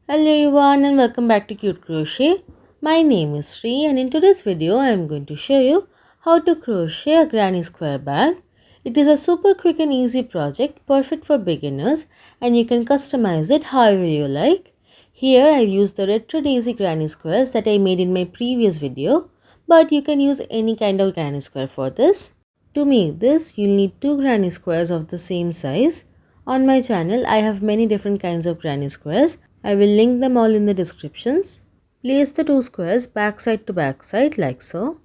Hello everyone and welcome back to Cute Crochet. My name is Sri and in today's video I am going to show you how to crochet a granny square bag. It is a super quick and easy project perfect for beginners and you can customize it however you like. Here I have used the retro daisy granny squares that I made in my previous video, but you can use any kind of granny square for this. To make this, you'll need two granny squares of the same size. On my channel, I have many different kinds of granny squares. I will link them all in the descriptions. Place the two squares backside to backside like so.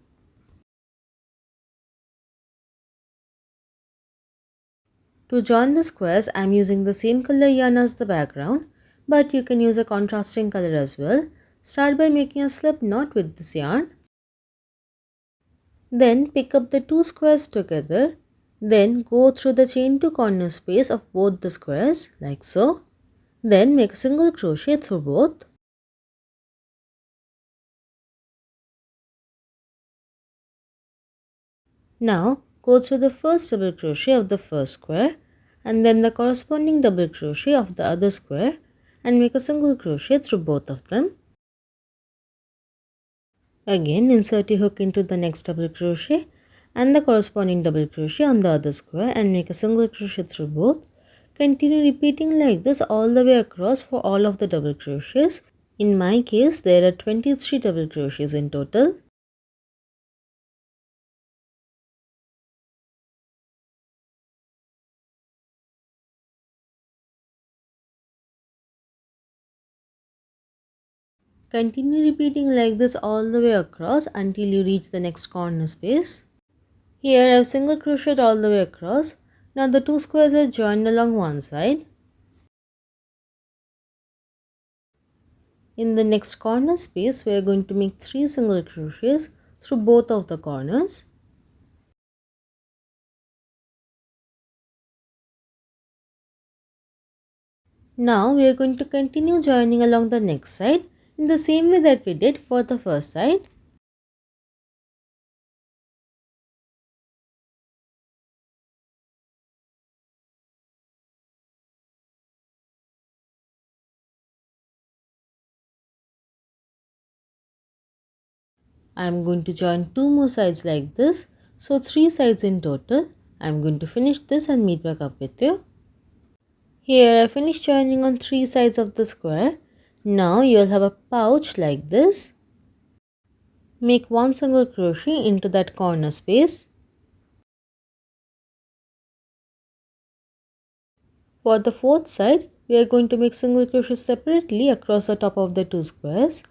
To join the squares, I am using the same color yarn as the background, but you can use a contrasting color as well. Start by making a slip knot with this yarn. Then pick up the two squares together. Then go through the chain to corner space of both the squares like so. Then make a single crochet through both. Now go through the first double crochet of the first square and then the corresponding double crochet of the other square and make a single crochet through both of them. Again insert your hook into the next double crochet and the corresponding double crochet on the other square and make a single crochet through both. Continue repeating like this all the way across for all of the double crochets. In my case there are 23 double crochets in total. Continue repeating like this all the way across until you reach the next corner space. Here I have single crocheted all the way across. Now the two squares are joined along one side. In the next corner space we are going to make 3 single crochets through both of the corners. Now we are going to continue joining along the next side in the same way that we did for the first side. I am going to join 2 more sides like this, so 3 sides in total. I am going to finish this and meet back up with you. Here I finished joining on 3 sides of the square. Now you'll have a pouch like this. Make 1 single crochet into that corner space. For the fourth side, we are going to make single crochet separately across the top of the 2 squares.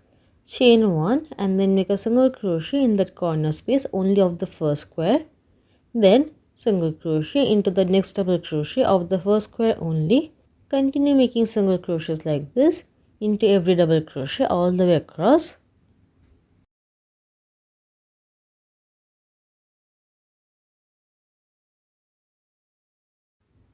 Chain 1 and then make a single crochet in that corner space only of the first square. Then single crochet into the next double crochet of the first square only. Continue making single crochets like this into every double crochet all the way across.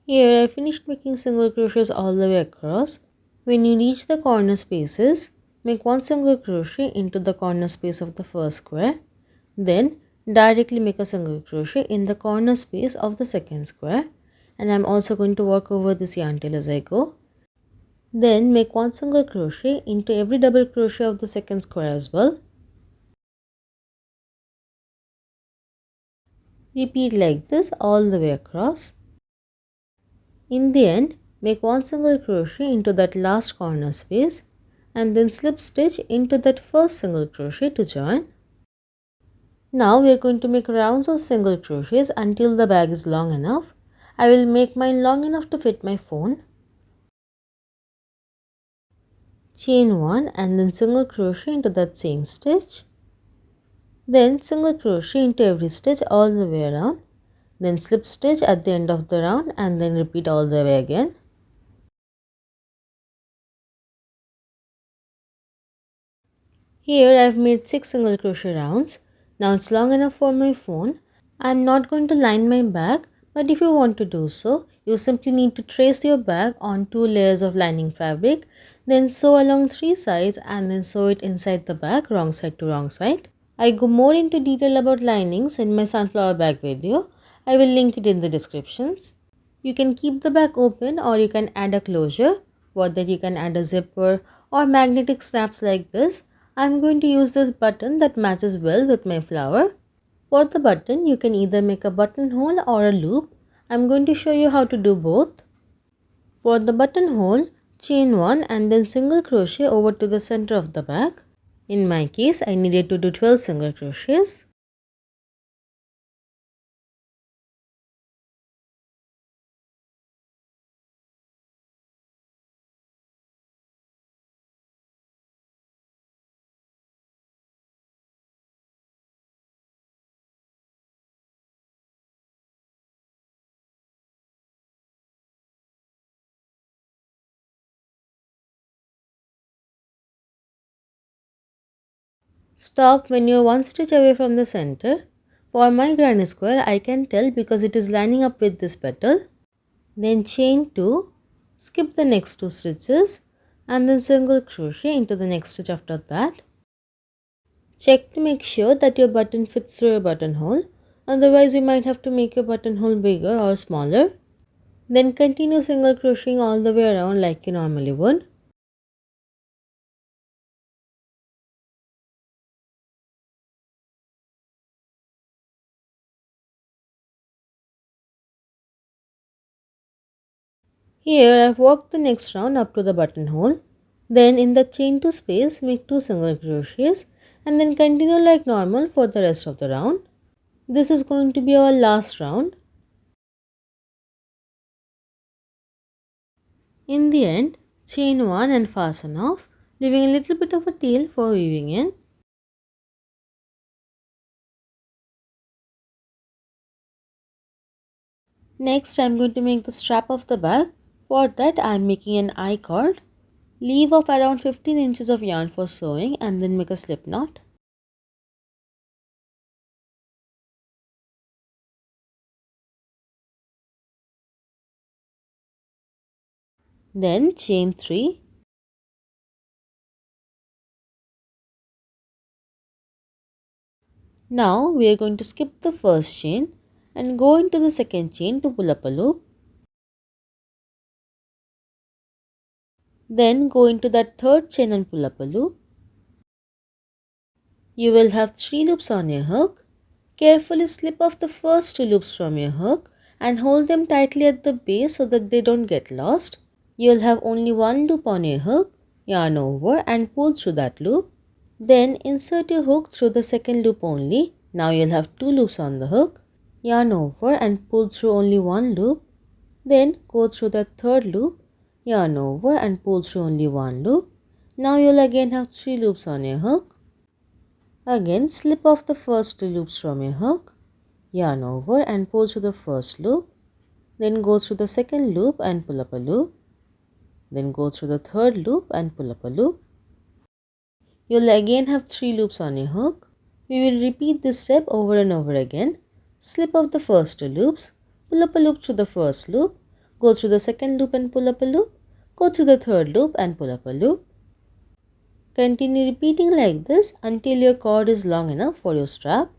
Here I finished making single crochets all the way across. When you reach the corner spaces, make 1 single crochet into the corner space of the first square. Then directly make a single crochet in the corner space of the second square. And I am also going to work over this yarn tail as I go. Then make 1 single crochet into every double crochet of the second square as well. Repeat like this all the way across. In the end, make 1 single crochet into that last corner space and then slip stitch into that first single crochet to join. Now we are going to make rounds of single crochets until the bag is long enough. I will make mine long enough to fit my phone. Chain 1 and then single crochet into that same stitch. Then single crochet into every stitch all the way around. Then slip stitch at the end of the round and then repeat all the way again. Here I have made 6 single crochet rounds. Now it's long enough for my phone. I am not going to line my bag, but if you want to do so, you simply need to trace your bag on 2 layers of lining fabric, then sew along 3 sides and then sew it inside the bag wrong side to wrong side. I go more into detail about linings in my sunflower bag video. I will link it in the descriptions. You can keep the bag open or you can add a closure, for that you can add a zipper or magnetic snaps like this, I'm going to use this button that matches well with my flower. For the button, you can either make a buttonhole or a loop. I'm going to show you how to do both. For the buttonhole, chain 1 and then single crochet over to the center of the bag. In my case, I needed to do 12 single crochets. Stop when you're one stitch away from the center. For my granny square, I can tell because it is lining up with this petal. Then chain 2, skip the next 2 stitches and then single crochet into the next stitch after that. Check to make sure that your button fits through your buttonhole, otherwise you might have to make your buttonhole bigger or smaller. Then continue single crocheting all the way around like you normally would. Here I've worked the next round up to the buttonhole. Then in the chain 2 space make 2 single crochets and then continue like normal for the rest of the round. This is going to be our last round. In the end, chain 1 and fasten off, leaving a little bit of a tail for weaving in. Next, I am going to make the strap of the bag. For that, I am making an I-cord. Leave off around 15 inches of yarn for sewing and then make a slip knot. Then chain 3. Now we are going to skip the first chain and go into the second chain to pull up a loop. Then go into that third chain and pull up a loop. You will have 3 loops on your hook. Carefully slip off the first 2 loops from your hook and hold them tightly at the base so that they don't get lost. You'll have only 1 loop on your hook, yarn over and pull through that loop. Then insert your hook through the second loop only. Now you'll have 2 loops on the hook, yarn over and pull through only 1 loop. Then go through the third loop, yarn over and pull through only 1 loop. Now you'll again have 3 loops on your hook. Again slip off the first 2 loops from your hook, yarn over and pull through the first loop. Then go through the second loop and pull up a loop. Then go through the third loop and pull up a loop. You'll again have 3 loops on your hook. We will repeat this step over and over again. Slip off the first 2 loops, pull up a loop through the first loop, go through the second loop and pull up a loop, go through the third loop and pull up a loop. Continue repeating like this until your cord is long enough for your strap.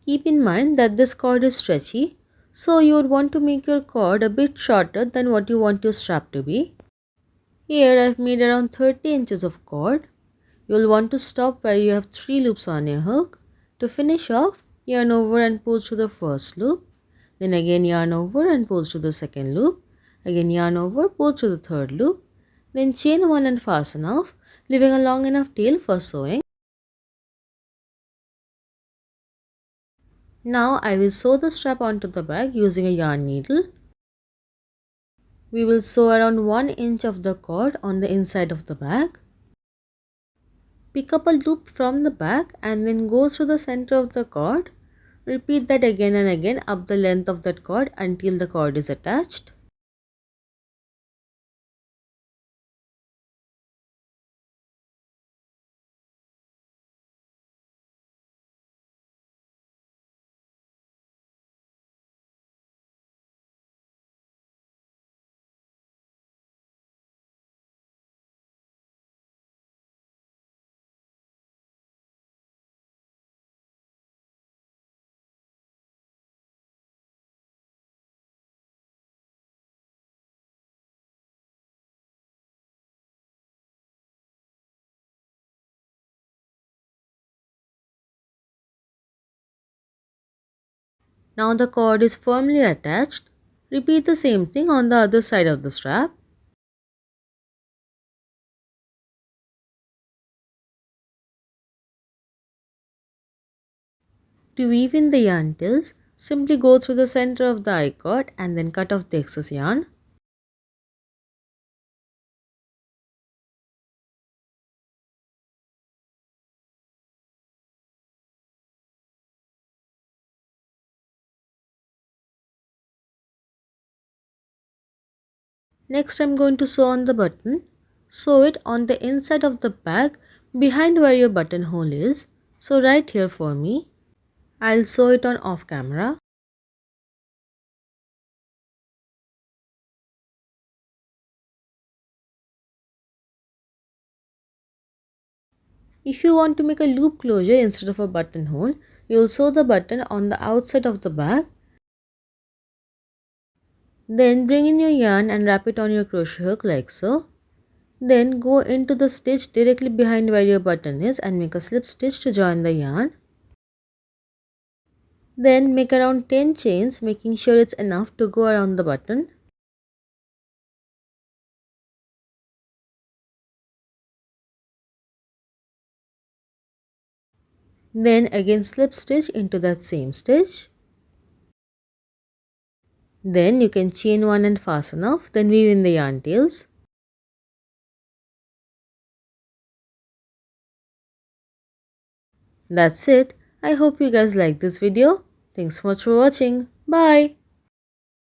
Keep in mind that this cord is stretchy, so you would want to make your cord a bit shorter than what you want your strap to be. Here I have made around 30 inches of cord. You will want to stop where you have 3 loops on your hook. To finish off, yarn over and pull through the first loop. Then again yarn over and pull through the second loop. Again yarn over, pull through the third loop. Then chain 1 and fasten off, leaving a long enough tail for sewing. Now I will sew the strap onto the bag using a yarn needle. We will sew around 1 inch of the cord on the inside of the bag. Pick up a loop from the back and then go through the center of the cord. Repeat that again and again up the length of that cord until the cord is attached. Now the cord is firmly attached. Repeat the same thing on the other side of the strap. To weave in the yarn tails, simply go through the center of the I-cord and then cut off the excess yarn. Next I'm going to sew on the button. Sew it on the inside of the bag behind where your buttonhole is. So right here for me. I'll sew it on off camera. If you want to make a loop closure instead of a buttonhole, you'll sew the button on the outside of the bag. Then bring in your yarn and wrap it on your crochet hook like so. Then go into the stitch directly behind where your button is and make a slip stitch to join the yarn. Then make around 10 chains, making sure it's enough to go around the button. Then again slip stitch into that same stitch. Then you can chain one and fasten off, then weave in the yarn tails. That's it. I hope you guys like this video. Thanks so much for watching. Bye.